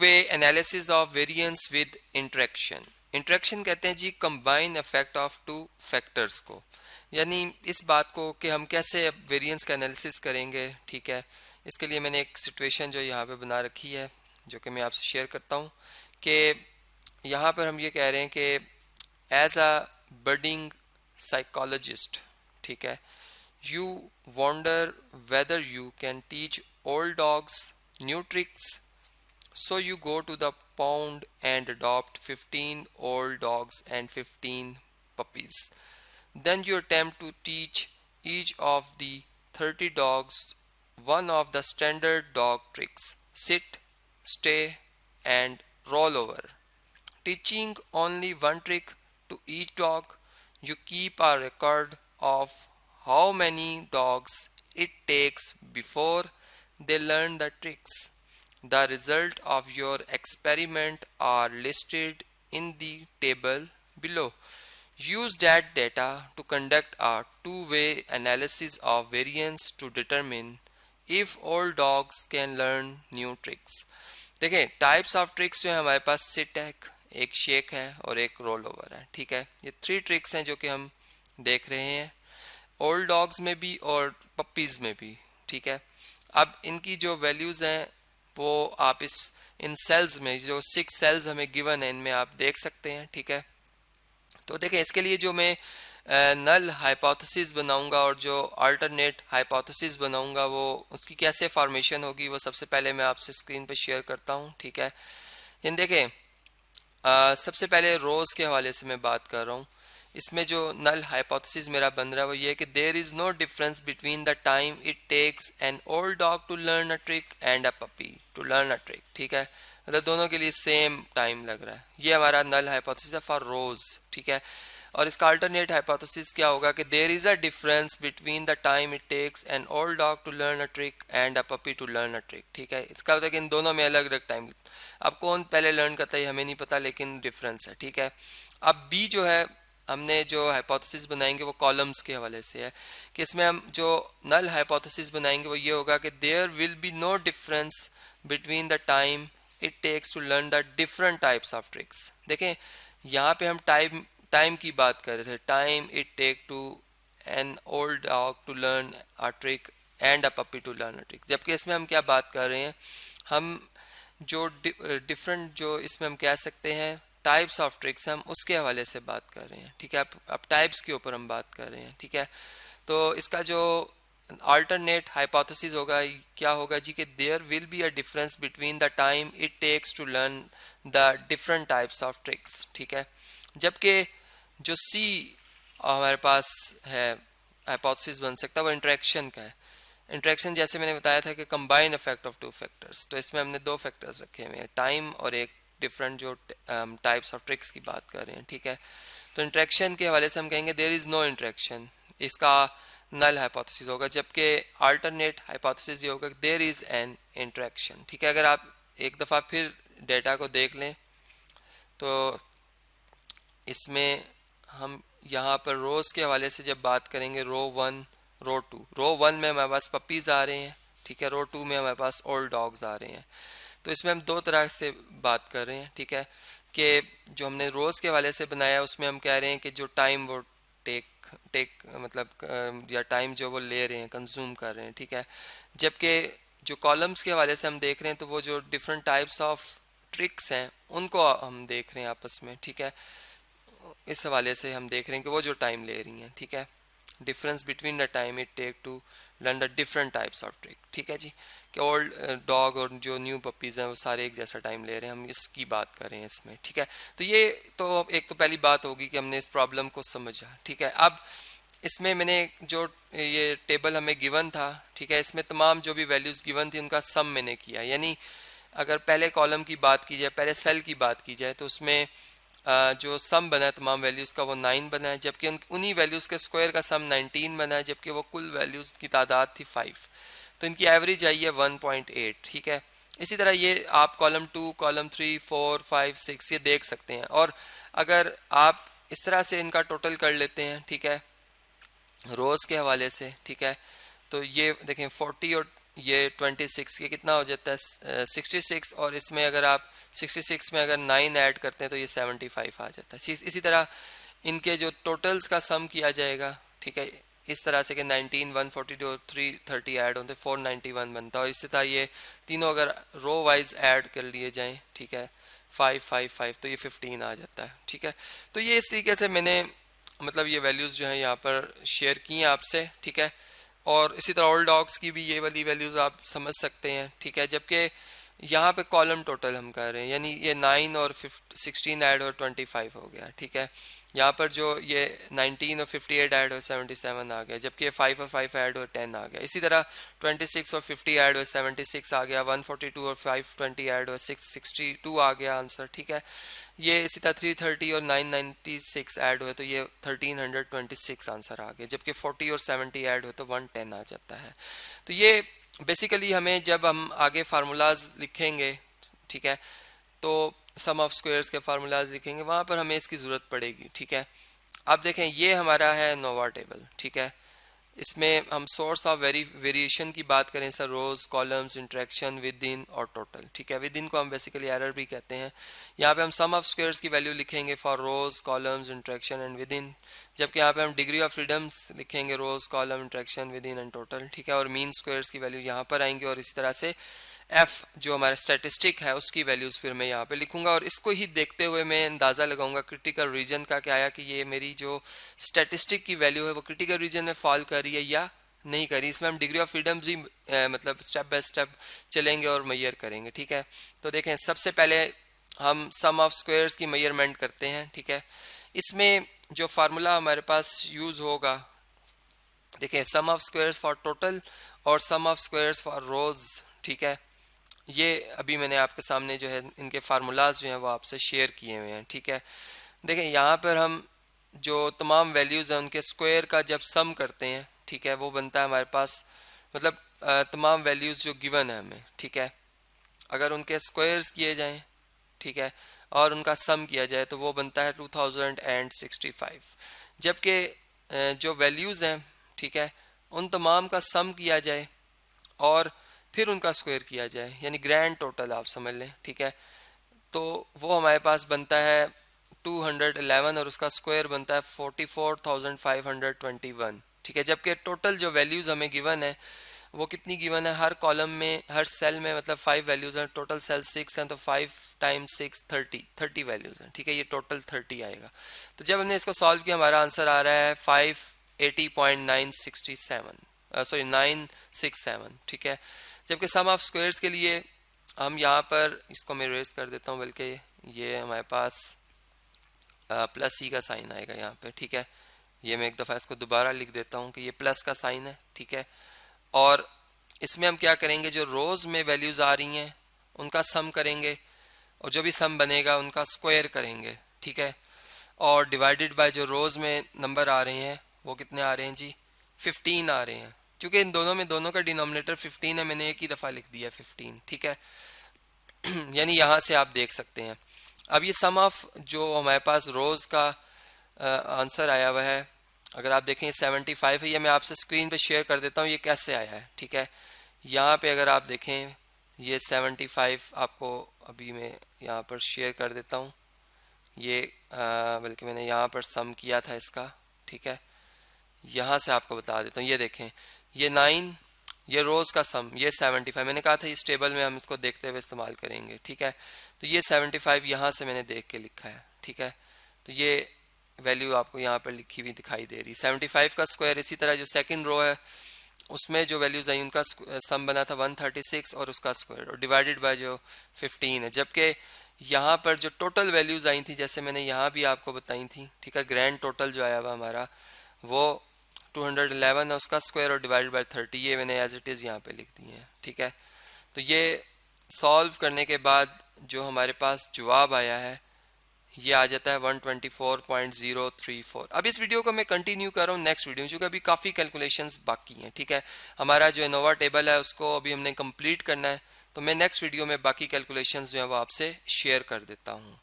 Way analysis of variance with interaction. Interaction कहते हैं जी combine effect of two factors को, यानी इस बात को कि हम कैसे वेरिएंस का एनालिसिस करेंगे। ठीक है, इसके लिए मैंने एक सिचुएशन जो यहाँ पे बना रखी है जो कि मैं आपसे शेयर करता हूँ कि यहाँ पर हम ये कह रहे हैं कि एज अ बडिंग साइकोलॉजिस्ट, ठीक है, you wonder whether you can teach old dogs new tricks. So you go to the pound and adopt 15 old dogs and 15 puppies. Then you attempt to teach each of the 30 dogs one of the standard dog tricks: sit, stay, and roll over. Teaching only one trick to each dog, you keep a record of how many dogs it takes before they learn the tricks. The result of your experiment are listed in the table below. Use that data to conduct a two-way analysis of variance to determine if old dogs can learn new tricks. देखिए types of tricks जो है हमारे पास seat है, एक shake है और एक roll over है। ठीक है, ये 3 ट्रिक्स हैं जो कि हम देख रहे हैं ओल्ड डॉग्स में भी और पपीज़ में भी। ठीक है, अब इनकी जो वैल्यूज़ हैं वो आप इन सेल्स में जो 6 सेल्स हमें गिवन है इनमें आप देख सकते हैं। ठीक है, तो देखिए इसके लिए जो मैं नल हाइपोथेसिस बनाऊंगा और जो अल्टरनेट हाइपोथेसिस बनाऊंगा वो उसकी कैसे फॉर्मेशन होगी वो सबसे पहले मैं आपसे स्क्रीन पे शेयर करता हूँ। ठीक है, इन देखें सबसे पहले रोज के हवाले से मैं बात कर रहा हूँ। इसमें जो नल हाइपोथेसिस मेरा बन रहा है वो ये है कि there is no difference between the time it takes an old dog to learn a trick and a puppy to learn a trick. ठीक है, मतलब दोनों के लिए सेम टाइम लग रहा है। ये हमारा नल हाइपोथेसिस है फॉर रोज। ठीक है, और इसका अल्टरनेट हाइपोथेसिस क्या होगा कि there is a difference between the time it takes an old dog to learn a trick and a puppy to learn a trick. ठीक है, इसका मतलब कि इन दोनों में अलग अलग टाइम, अब कौन पहले लर्न करता है हमें नहीं पता लेकिन डिफरेंस है। ठीक है, अब बी जो है हमने जो हाइपोथेसिस बनाएंगे वो कॉलम्स के हवाले से है कि इसमें हम जो नल हाइपोथेसिस बनाएंगे वो ये होगा कि there will be no difference between the time it takes to learn the different types of tricks. देखें यहाँ पे हम टाइम की बात कर रहे थे, time it take to an old dog to learn a trick and a puppy to learn a trick, जबकि इसमें हम क्या बात कर रहे हैं, हम जो डिफरेंट जो इसमें हम कह सकते हैं टाइप्स ऑफ ट्रिक्स हम उसके हवाले से बात कर रहे हैं। ठीक है, अब टाइप्स के ऊपर हम बात कर रहे हैं। ठीक है, तो इसका जो अल्टरनेट हाइपोथेसिस होगा क्या होगा जी कि there will be a difference between the time it takes to learn the different types of tricks. ठीक है, जबकि जो सी हमारे पास है हाइपोथेसिस बन सकता है वो इंटरेक्शन का है। इंटरेक्शन जैसे मैंने बताया था कि कंबाइन इफेक्ट ऑफ 2 फैक्टर्स, तो इसमें हमने 2 फैक्टर्स रखे हुए हैं, टाइम और एक डिफरेंट जो टाइप्स ऑफ ट्रिक्स की बात कर रहे हैं। ठीक है, तो इंटरेक्शन के हवाले से हम कहेंगे देयर इज़ नो इंटरेक्शन, इसका नल हाइपोथेसिस होगा, जबकि अल्टरनेट हाइपोथेसिस ये होगा कि देयर इज़ एन इंटरेक्शन। ठीक है, अगर आप एक दफ़ा फिर डेटा को देख लें तो इसमें हम यहाँ पर रोज के हवाले से जब बात करेंगे रो 1 रो 2, रो 1 में हमारे पास पपीज़ आ रहे हैं। ठीक है, रो 2 में हमारे पास ओल्ड डॉग्स आ रहे हैं। तो इसमें हम 2 तरह से बात कर रहे हैं। ठीक है, कि जो हमने रोज़ के हवाले से बनाया उसमें हम कह रहे हैं कि जो टाइम वो टेक टेक मतलब या टाइम जो वो ले रहे हैं कंज्यूम कर रहे हैं। ठीक है, जबकि जो कॉलम्स के हवाले से हम देख रहे हैं तो वो जो डिफरेंट टाइप्स ऑफ ट्रिक्स हैं उनको हम देख रहे हैं आपस में। ठीक है, इस हवाले से हम देख रहे हैं कि वो जो टाइम ले रही हैं। ठीक है, difference between the time it take to learn the different types of trick. ठीक है जी, कि ओल्ड डॉग और जो न्यू पपीज़ हैं वो सारे एक जैसा टाइम ले रहे हैं, हम इसकी बात कर रहे हैं इसमें। ठीक है, तो ये तो एक तो पहली बात होगी कि हमने इस प्रॉब्लम को समझा। ठीक है, अब इसमें मैंने जो ये टेबल हमें गिवन था, ठीक है, इसमें तमाम जो भी वैल्यूज़ गिवन थी उनका सम मैंने किया, यानी अगर पहले कॉलम की बात की जाए, पहले सेल की बात की जाए तो उसमें जो सम बना है तमाम वैल्यूज़ का वो 9 बना है, जबकि उन्हीं वैल्यूज़ के स्क्वायर का सम 19 बना है, जबकि वो कुल वैल्यूज़ की तादाद थी 5, तो इनकी एवरेज आई है 1.8। ठीक है, इसी तरह ये आप कॉलम 2 कॉलम 3 4 5 6 ये देख सकते हैं, और अगर आप इस तरह से इनका टोटल कर लेते हैं, ठीक है, रोज़ के हवाले से, ठीक है, तो ये देखें 40 और ये 26 के कितना हो जाता है 66, और इसमें अगर आप 66 में अगर 9 ऐड करते हैं तो ये 75 आ जाता है। इसी तरह इनके जो टोटल्स का सम किया जाएगा, ठीक है, इस तरह से कि 19, 142 और 330 ऐड होते 491 बनता है। और इसी तरह ये तीनों अगर रो वाइज ऐड कर लिए जाएं, ठीक है, 555 तो ये 15 आ जाता है। ठीक है, तो ये इस तरीके से मैंने मतलब ये वैल्यूज़ जो हैं यहाँ पर शेयर की हैं आपसे। ठीक है, और इसी तरह ऑल डॉग्स की भी ये वाली वैल्यूज़ आप समझ सकते हैं। ठीक है, जबकि यहाँ पे कॉलम टोटल हम कर रहे हैं, यानी ये 9 और 16 ऐड और 25 हो गया। ठीक है, यहाँ पर जो ये 19 और 58 ऐड और 77 आ गया, जबकि 5 और 5 ऐड और 10 आ गया। इसी तरह 26 और 50 ऐड और 76 आ गया, 142 और 520 ऐड और 662 आ गया आंसर। ठीक है, ये इसी तरह 330 और 996 ऐड हुए तो ये 1326 आंसर आ गया, जबकि 40 और 70 ऐड हुए तो 110 आ जाता है। तो ये बेसिकली हमें जब हम आगे फार्मूलाज लिखेंगे, ठीक है, तो सम ऑफ स्क्वायर्स के फार्मूलाज लिखेंगे, वहाँ पर हमें इसकी ज़रूरत पड़ेगी। ठीक है, अब देखें ये हमारा है नोवा टेबल। ठीक है, इसमें हम सोर्स ऑफ वेरिएशन की बात करें sir, rows, columns, interaction, within और टोटल। ठीक है, विद इन को हम बेसिकली एरर भी कहते हैं। यहाँ पे हम सम ऑफ स्क्वायर्स की वैल्यू लिखेंगे for rows, columns, interaction and within, जबकि यहाँ पे हम डिग्री ऑफ फ्रीडम्स लिखेंगे rows, column, interaction, within and total. ठीक है, और मीन स्क्वायर्स की वैल्यू यहाँ पर आएंगे, और इसी तरह से एफ जो हमारा स्टैटिस्टिक है उसकी वैल्यूज़ फिर मैं यहाँ पे लिखूंगा, और इसको ही देखते हुए मैं अंदाज़ा लगाऊंगा क्रिटिकल रीजन का क्या आया, कि ये मेरी जो स्टैटिस्टिक की वैल्यू है वो क्रिटिकल रीजन में फॉल कर रही है या नहीं करी। इसमें हम डिग्री ऑफ फ्रीडम ही मतलब स्टेप बाय स्टेप चलेंगे और मैयर करेंगे। ठीक है, तो देखें सबसे पहले हम सम ऑफ स्क्वायर्स की मेजरमेंट करते हैं। ठीक है, इसमें जो फार्मूला हमारे पास यूज़ होगा, देखिए सम ऑफ स्क्वायर्स फॉर टोटल और सम ऑफ स्क्वायर्स फॉर रोज। ठीक है, ये अभी मैंने आपके सामने जो है इनके फार्मूलाज जो हैं वो आपसे शेयर किए हुए हैं। ठीक है, देखें यहाँ पर हम जो तमाम वैल्यूज़ हैं उनके स्क्वायर का जब सम करते हैं, ठीक है, वो बनता है हमारे पास मतलब तमाम वैल्यूज़ जो गिवन है हमें, ठीक है, अगर उनके स्क्वायर्स किए जाएं, ठीक है, और उनका सम किया जाए तो वो बनता है 2065। जबकि जो वैल्यूज़ हैं, ठीक है, उन तमाम का सम किया जाए और फिर उनका स्क्वायर किया जाए, यानी ग्रैंड टोटल आप समझ लें। ठीक है, तो वो हमारे पास बनता है 211 और उसका स्क्वायर बनता है 44,521। ठीक है, जबकि टोटल जो वैल्यूज़ हमें गिवन है वो कितनी गिवन है, हर कॉलम में हर सेल में मतलब 5 वैल्यूज़ हैं, टोटल सेल 6 हैं, तो 5 टाइम्स 6 30 वैल्यूज़ हैं। ठीक है, ये टोटल 30 आएगा। तो जब हमने इसको सॉल्व किया हमारा आंसर आ रहा है 580.967। ठीक है, जबकि सम ऑफ स्क्वायर्स के लिए हम यहाँ पर इसको मैं रेस कर देता हूँ, बल्कि ये हमारे पास प्लस सी का साइन आएगा यहाँ पे। ठीक है, ये मैं एक दफ़ा इसको दोबारा लिख देता हूँ कि ये प्लस का साइन है। ठीक है, और इसमें हम क्या करेंगे, जो रोज़ में वैल्यूज़ आ रही हैं उनका सम करेंगे, और जो भी सम बनेगा उनका स्क्वायर करेंगे। ठीक है, और डिवाइडेड बाय जो रोज़ में नंबर आ रहे हैं वो कितने आ रहे हैं जी, 15 आ रहे हैं। क्योंकि इन दोनों में दोनों का डिनोमिनेटर 15 है, मैंने एक ही दफ़ा लिख दिया 15। ठीक है, यानी यहाँ से आप देख सकते हैं। अब ये सम ऑफ जो हमारे पास रोज़ का आंसर आया हुआ है, अगर आप देखें 75 है, ये मैं आपसे स्क्रीन पे शेयर कर देता हूँ ये कैसे आया है। ठीक है, यहाँ पे अगर आप देखें ये 75 आपको अभी मैं यहाँ पर शेयर कर देता हूँ, ये बल्कि मैंने यहाँ पर सम किया था इसका। ठीक है, यहाँ से आपको बता देता हूँ, ये देखें ये 9, ये रोज़ का सम, ये 75, मैंने कहा था इस टेबल में हम इसको देखते हुए इस्तेमाल करेंगे। ठीक है, तो ये 75 यहाँ से मैंने देख के लिखा है। ठीक है, तो ये वैल्यू आपको यहाँ पर लिखी हुई दिखाई दे रही 75 का स्क्वायर। इसी तरह जो सेकंड रो है उसमें जो वैल्यूज़ आई उनका सम बना था 136 और उसका स्क्वायर, और डिवाइडेड बाय जो 15 है। जबकि यहाँ पर जो टोटल वैल्यूज़ आई थी जैसे मैंने यहाँ भी आपको बताई थी, ठीक है, ग्रैंड टोटल जो आया हुआ हमारा वो 211 है, उसका स्क्वायर और डिवाइडेड बाय 30, ये मैंने एज इट इज़ यहाँ पे लिख दी है। ठीक है, तो ये सॉल्व करने के बाद जो हमारे पास जवाब आया है ये आ जाता है 124.034। अब इस वीडियो को मैं कंटिन्यू कर रहा हूँ नेक्स्ट वीडियो, क्योंकि अभी काफ़ी कैलकुलेशंस बाकी हैं। ठीक है, हमारा जो नोवा टेबल है उसको अभी हमने कंप्लीट करना है, तो मैं नेक्स्ट वीडियो में बाकी कैलकुलेशंस जो है वो आपसे शेयर कर देता हूँ।